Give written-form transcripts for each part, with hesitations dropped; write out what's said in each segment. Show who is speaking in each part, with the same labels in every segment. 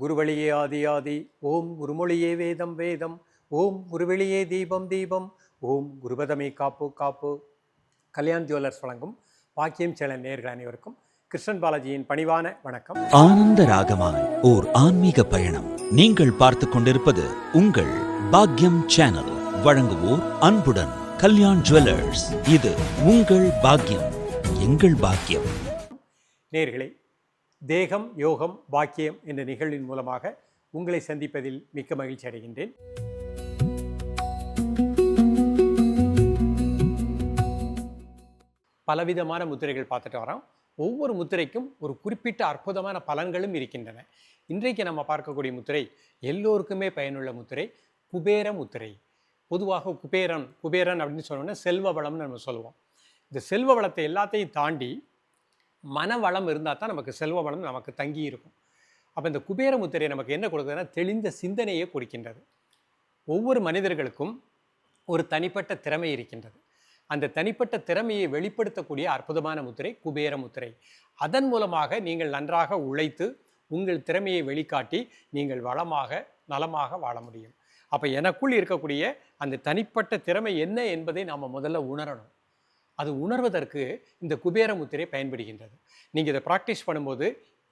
Speaker 1: குருவழியே ஆதி ஆதி. ஓம் குருமொழியே வேதம் வேதம். ஓம் குருவெளியே தீபம் தீபம். ஓம் குருபதமே காப்பு காப்பு. கல்யாண் ஜுவல்லர்ஸ் வழங்கும் பாக்கியம் சேனல் நேயர்கள் அனைவருக்கும் கிருஷ்ணன் பாலாஜியின் பணிவான வணக்கம்.
Speaker 2: ஆனந்த ராகமாய் ஓர் ஆன்மீக பயணம். நீங்கள் பார்த்து கொண்டிருப்பது உங்கள் பாக்கியம் சேனல். வழங்குவோர் அன்புடன் கல்யாண் ஜுவல்லர்ஸ். இது உங்கள் பாக்கியம், எங்கள் பாக்கியம்.
Speaker 1: நேயர்களே, தேகம் யோகம் பாக்கியம் என்ற நிகழ்வின் மூலமாக உங்களை சந்திப்பதில் மிக்க மகிழ்ச்சி அடைகின்றேன். பலவிதமான முத்திரைகள் பார்த்துட்டு வரோம். ஒவ்வொரு முத்திரைக்கும் ஒரு குறிப்பிட்ட அற்புதமான பலன்களும் இருக்கின்றன. இன்றைக்கு நம்ம பார்க்கக்கூடிய முத்திரை எல்லோருக்குமே பயனுள்ள முத்திரை, குபேர முத்திரை. பொதுவாக குபேரன் அப்படின்னு சொன்னோன்னா செல்வ வளம்னு நம்ம சொல்லுவோம். இந்த செல்வ வளத்தை எல்லாத்தையும் தாண்டி மன வளம் இருந்தால் தான் நமக்கு செல்வ வளம் நமக்கு தங்கி இருக்கும். அப்போ இந்த குபேர முத்திரை நமக்கு என்ன கொடுக்குதுன்னா தெளிந்த சிந்தனையை கொடுக்கின்றது. ஒவ்வொரு மனிதர்களுக்கும் ஒரு தனிப்பட்ட திறமை இருக்கின்றது. அந்த தனிப்பட்ட திறமையை வெளிப்படுத்தக்கூடிய அற்புதமான முத்திரை குபேர முத்திரை. அதன் மூலமாக நீங்கள் நன்றாக உழைத்து உங்கள் திறமையை வெளிக்காட்டி நீங்கள் வளமாக நலமாக வாழ முடியும். அப்போ எனக்குள் இருக்கக்கூடிய அந்த தனிப்பட்ட திறமை என்ன என்பதை நாம் முதல்ல உணரணும். அது உணர்வதற்கு இந்த குபேர முத்திரை பயன்படுகின்றது. நீங்கள் இதை ப்ராக்டிஸ் பண்ணும்போது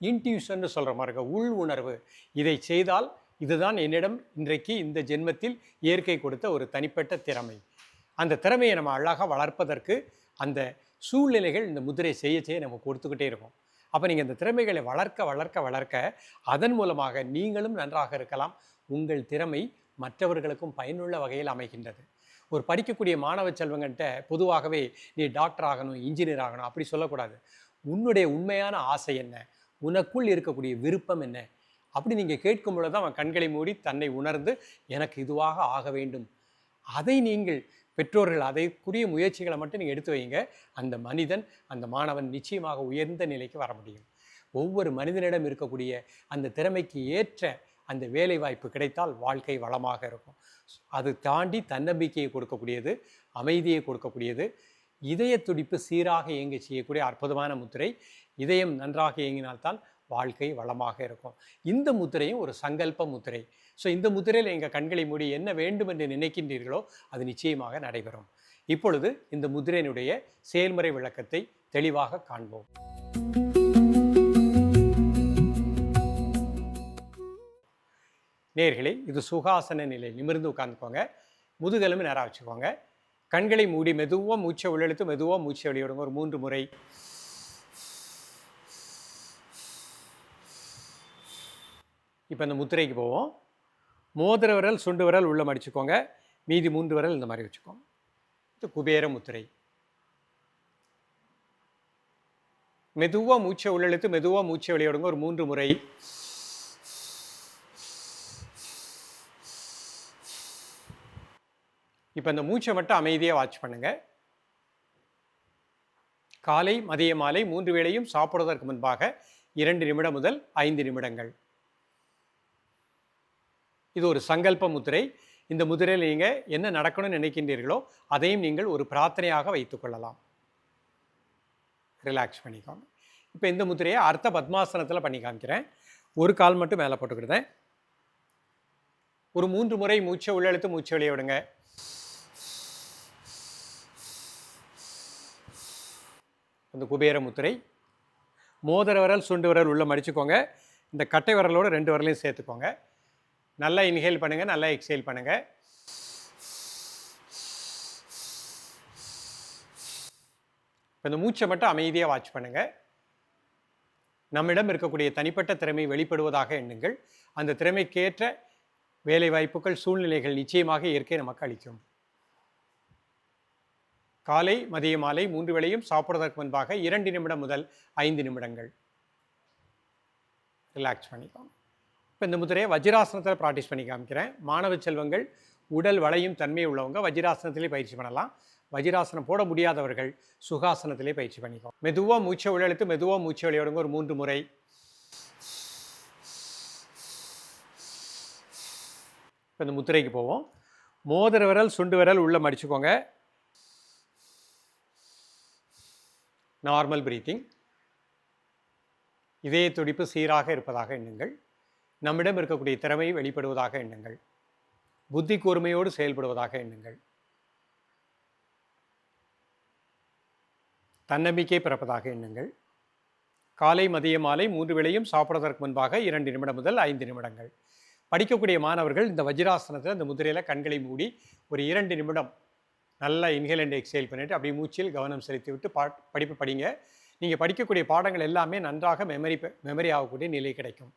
Speaker 1: இன்ட்யூஷன் சொல்கிற மாதிரி இருக்க உள் உணர்வு, இதை செய்தால் இதுதான் என்னிடம் இன்றைக்கு இந்த ஜென்மத்தில் இயற்கை கொடுத்த ஒரு தனிப்பட்ட திறமை. அந்த திறமையை நம்ம அழகாக வளர்ப்பதற்கு அந்த சூழ்நிலைகள் இந்த முத்திரை செய்ய நம்ம கொடுத்துக்கிட்டே இருக்கோம். அப்போ நீங்கள் இந்த திறமைகளை வளர்க்க வளர்க்க வளர்க்க அதன் மூலமாக நீங்களும் நன்றாக இருக்கலாம். உங்கள் திறமை மற்றவர்களுக்கும் பயனுள்ள வகையில் அமைகின்றது. ஒரு படிக்கக்கூடிய மாணவ செல்வங்கள்கிட்ட பொதுவாகவே நீ டாக்டர் ஆகணும், இன்ஜினியர் ஆகணும் அப்படி சொல்லக்கூடாது. உன்னுடைய உண்மையான ஆசை என்ன, உனக்குள் இருக்கக்கூடிய விருப்பம் என்ன அப்படி நீங்கள் கேட்கும் பொழுது தான் அவன் கண்களை மூடி தன்னை உணர்ந்து எனக்கு இதுவாக ஆக வேண்டும். அதை நீங்கள் பெற்றோர்கள் அதைக்குரிய முயற்சிகளை மட்டும் நீங்கள் எடுத்து வைங்க. அந்த மனிதன், அந்த மாணவன் நிச்சயமாக உயர்ந்த நிலைக்கு வர முடியும். ஒவ்வொரு மனிதனிடம் இருக்கக்கூடிய அந்த திறமைக்கு ஏற்ற அந்த வேலை வாய்ப்பு கிடைத்தால் வாழ்க்கை வளமாக இருக்கும். அது தாண்டி தன்னம்பிக்கையை கொடுக்கக்கூடியது, அமைதியை கொடுக்கக்கூடியது, இதய துடிப்பு சீராக இயங்க செய்யக்கூடிய அற்புதமான முத்திரை. இதயம் நன்றாக இயங்கினால்தான் வாழ்க்கை வளமாக இருக்கும். இந்த முத்திரையும் ஒரு சங்கல்ப முத்திரை. ஸோ இந்த முத்திரையில் எங்கள் கண்களை மூடி என்ன வேண்டும் என்று நினைக்கின்றீர்களோ அது நிச்சயமாக நடைபெறும். இப்பொழுது இந்த முத்திரையினுடைய செயல்முறை விளக்கத்தை தெளிவாக காண்போம். நேர்களே, இது சுகாசன நிலை. நிமிர்ந்து உட்கார்ந்துக்கோங்க. முதுகெலும்பு நேராக வச்சுக்கோங்க. கண்களை மூடி மெதுவாக மூச்சை உள்ளெழுத்து மெதுவாக மூச்சை வெளியிடுங்க. ஒரு 3 முறை. இப்போ இந்த முத்திரைக்கு போவோம். மோதிர விரல் சுண்டு விரல் உள்ள மடிச்சுக்கோங்க. மீதி 3 விரல் இந்த மாதிரி வச்சுக்கோங்க. இது குபேர முத்திரை. மெதுவாக மூச்சை உள்ளெழுத்து மெதுவாக மூச்சை வெளியிடுங்க. ஒரு 3 முறை. இப்போ இந்த மூச்சை மட்டும் அமைதியாக வாட்ச் பண்ணுங்க. காலை மதிய மாலை 3 வேளையும் சாப்பிடுவதற்கு முன்பாக 2 நிமிடம் முதல் 5 நிமிடங்கள். இது ஒரு சங்கல்ப முத்திரை. இந்த முத்திரையில் நீங்கள் என்ன நடக்கணும்னு நினைக்கின்றீர்களோ அதையும் நீங்கள் ஒரு பிரார்த்தனையாக வைத்துக்கொள்ளலாம். ரிலாக்ஸ் பண்ணிக்கோங்க. இப்போ இந்த முத்திரையை அர்த்த பத்மாசனத்தில் பண்ணி காமிக்கிறேன். ஒரு கால் மட்டும் மேலே போட்டுக்கிட்டேன். ஒரு 3 முறை மூச்சை உள்ளெழுத்து மூச்சை வெளியே விடுங்க. அந்த குபேர முத்திரை. மோதிர விரல் சுண்டு விரல் உள்ள மடிச்சுக்கோங்க. இந்த கட்டை விரலோட 2 விரலையும் சேர்த்துக்கோங்க. நல்லா இன்ஹேல் பண்ணுங்கள், நல்லா எக்ஸேல் பண்ணுங்கள். இப்போ இந்த மூச்சை மட்டும் அமைதியாக வாட்ச் பண்ணுங்கள். நம்மிடம் இருக்கக்கூடிய தனிப்பட்ட திறமை வெளிப்படுவதாக எண்ணுங்கள். அந்த திறமைக்கேற்ற வேலை வாய்ப்புகள் சூழ்நிலைகள் நிச்சயமாக இயற்கை நமக்கு அளிக்கும். காலை மதிய மாலை 3 வேளையும் சாப்பிடுவதற்கு முன்பாக 2 நிமிடம் முதல் 5 நிமிடங்கள். ரிலாக்ஸ் பண்ணிக்கோங்க. இப்போ இந்த முத்திரையை வஜ்ராசனத்தில் ப்ராக்டிஸ் பண்ணி காமிக்கிறேன். மாணவ செல்வங்கள் உடல் வளையும் தன்மை உள்ளவங்க வஜ்ராசனத்திலே பயிற்சி பண்ணலாம். வஜ்ராசனம் போட முடியாதவர்கள் சுகாசனத்திலே பயிற்சி பண்ணிக்கோங்க. மெதுவாக மூச்சை உள்ளெழுத்து மெதுவாக மூச்சை வெளியிடுங்க. ஒரு 3 முறை. இப்போ இந்த முத்திரைக்கு போவோம். மோதிர விரல் சுண்டு விரல் உள்ள மடிச்சுக்கோங்க. Normal breathing. இதய துடிப்பு சீராக இருப்பதாக எண்ணுங்கள். நம்மிடம் இருக்கக்கூடிய திறமை வெளிப்படுவதாக எண்ணுங்கள். புத்தி கூர்மையோடு செயல்படுவதாக எண்ணுங்கள். தன்னம்பிக்கை பிறப்பதாக எண்ணுங்கள். காலை மதிய மாலை 3 வேளையும் சாப்பிடுவதற்கு முன்பாக 2 நிமிடம் முதல் 5 நிமிடங்கள். படிக்கக்கூடிய மாணவர்கள் இந்த வஜ்ராசனத்தில் இந்த முதிரையில் கண்களை மூடி ஒரு 2 நிமிடம் நல்லா இன்ஹேல் அண்ட் எக்ஸேல் பண்ணிவிட்டு அப்படியே மூச்சில் கவனம் செலுத்தி விட்டு படிப்பு படிங்க. நீங்கள் படிக்கக்கூடிய பாடங்கள் எல்லாமே நன்றாக மெமரி ஆகக்கூடிய நிலை கிடைக்கும்.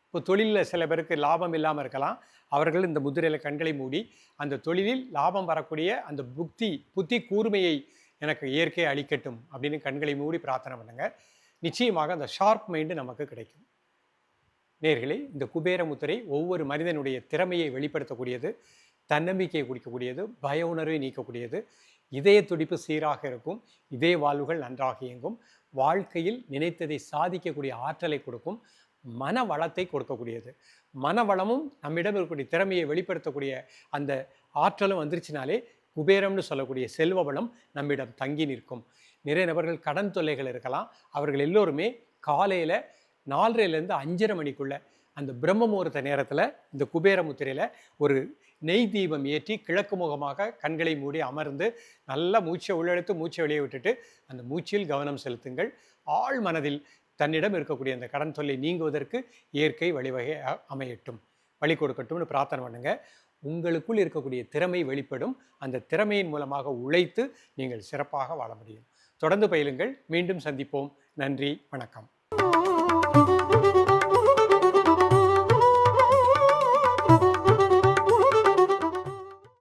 Speaker 1: இப்போ தொழிலில் சில பேருக்கு லாபம் இல்லாமல் இருக்கலாம். அவர்கள் இந்த முதிரையில் கண்களை மூடி அந்த தொழிலில் லாபம் வரக்கூடிய அந்த புத்தி கூர்மையை எனக்கு இயற்கை அளிக்கட்டும் அப்படின்னு கண்களை மூடி பிரார்த்தனை பண்ணுங்க. நிச்சயமாக அந்த ஷார்ப் மைண்டு நமக்கு கிடைக்கும். நேர்களே, இந்த குபேர முத்திரை ஒவ்வொரு மனிதனுடைய திறமையை வெளிப்படுத்தக்கூடியது, தன்னம்பிக்கையை குடிக்கக்கூடியது, பய உணர்வை நீக்கக்கூடியது, இதய துடிப்பு சீராக இருக்கும், இதய வாழ்வுகள் நன்றாக இயங்கும், வாழ்க்கையில் நினைத்ததை சாதிக்கக்கூடிய ஆற்றலை கொடுக்கும், மன வளத்தை கொடுக்கக்கூடியது. மனவளமும் நம்மிடம் இருக்கக்கூடிய திறமையை வெளிப்படுத்தக்கூடிய அந்த ஆற்றலும் வந்துருச்சுனாலே குபேரம்னு சொல்லக்கூடிய செல்வ வளம் நம்மிடம் தங்கி நிற்கும். நிறைய நபர்கள் கடன் தொல்லைகள் இருக்கலாம். அவர்கள் எல்லோருமே காலையில் 4:30 to 5:30 மணிக்குள்ள அந்த பிரம்ம முகூர்த்த நேரத்தில் இந்த குபேர முத்திரையில் ஒரு நெய் தீபம் ஏற்றி கிழக்கு முகமாக கண்களை மூடி அமர்ந்து நல்லா மூச்சை உள்ளெடுத்து மூச்சை வெளியே விட்டுட்டு அந்த மூச்சில் கவனம் செலுத்துங்கள். ஆழ் மனதில் தன்னிடம் இருக்கக்கூடிய அந்த கடன் தொல்லை நீங்குவதற்கு இயற்கை வழிவகை அமையட்டும், வழி கொடுக்கட்டும்னு பிரார்த்தனை பண்ணுங்க. உங்களுக்குள் இருக்கக்கூடிய திறமை வெளிப்படும். அந்த திறமையின் மூலமாக உழைத்து நீங்கள் சிறப்பாக வாழ முடியும். தொடர்ந்து பயிலுங்கள். மீண்டும் சந்திப்போம். நன்றி, வணக்கம்.